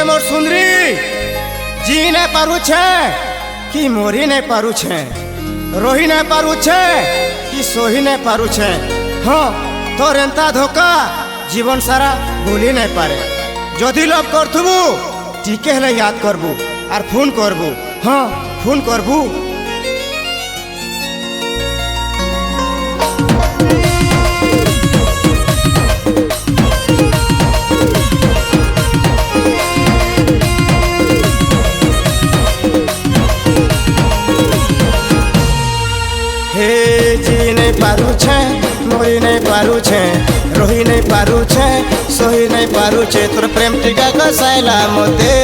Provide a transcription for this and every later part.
मोर सुंदरी जी नहीं पारू छे कि मोरी नहीं पारू छे, रोही नहीं पारू छे कि सोही नहीं पारू छे। हाँ तोर एंता धोखा जीवन सारा भूली नहीं पारे। जदि लव करथुबु टिके हेले याद करबू और फोन करबू। हाँ फोन करबू। जी नहीं पारू छे, मोरी नहीं पारू छे, रोही नहीं पारू छे, सोही नहीं पारू छे। तोर प्रेम टीका कसाइला मोते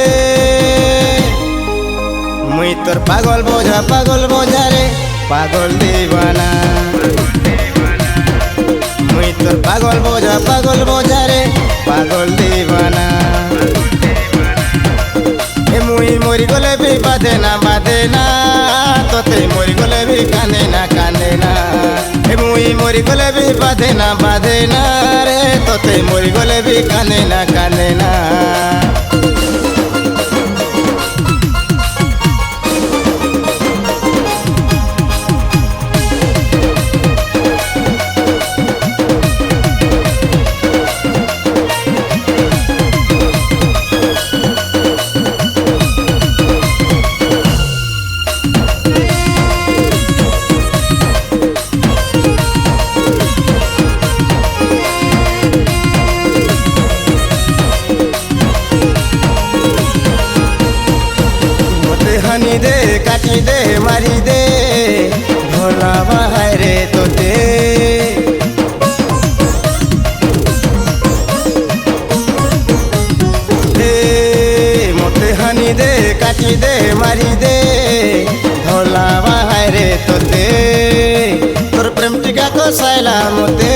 मुई तोर पागल बोझा रे पागल दीवाना। मुई तोर पागल बोझा रे पागल दीवाना। मुई मोरी गले भी बाधे ना तोते मोरी गले भी कांदे ना। मुई मोरी गले भी बाधे ना रे तोते मोरी गले भी कांदे ना। हानी दे काटी दे मारी दे भोला बाहर रे तोते। मोते हानी दे काटी दे मारी दे भोला बाहर रे तोते। तोर प्रेम टीका कसाइला मोते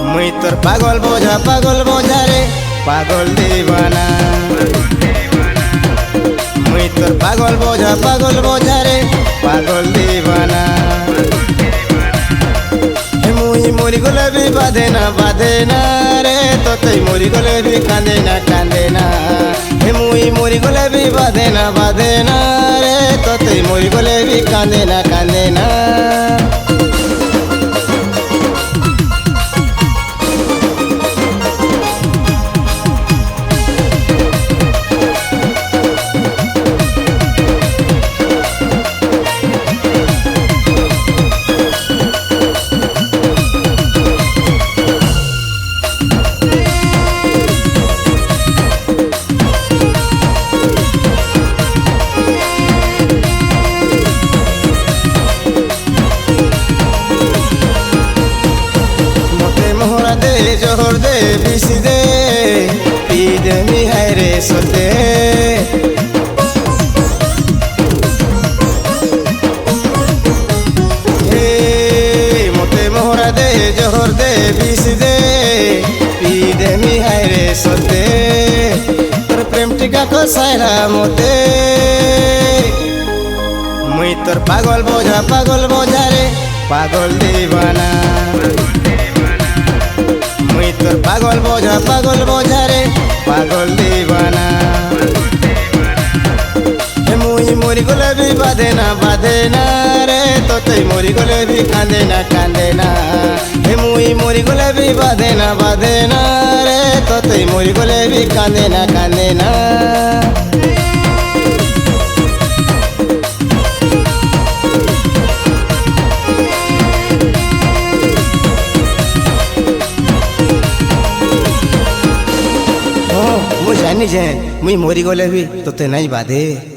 मुई तोर पागल बोझा रे पागल दीवाना। मुई तोर पागल बोझा रे पागल दीवाना। मुई मोरी गले भी बाधे ना रे तोते मोरी गले भी कांदे ना। मुई मोरी गले भी बाधे ना रे तोते मोरी गले भी कांदे ना। जोहर दे बिस दे पी दे मिहाय रे सोते। मोते मोहरा दे जोहर दे बिस दे पी दे मिहाय रे सोते। तोर प्रेम टीका कसाइला मोते मुई तोर पागल बोझा रे पागल दीवाना। मुई तोर पागल बोझा रे पागल दीवाना। मुई मोरी गले भी बाधे ना रे तोते मोरी गले भी कांदे ना। मुई मोरी गले भी बाधे ना रे तोते मोरी गले भी कांदे ना। जानी जे मुई मोरी गले भी तोते नहीं बाधे।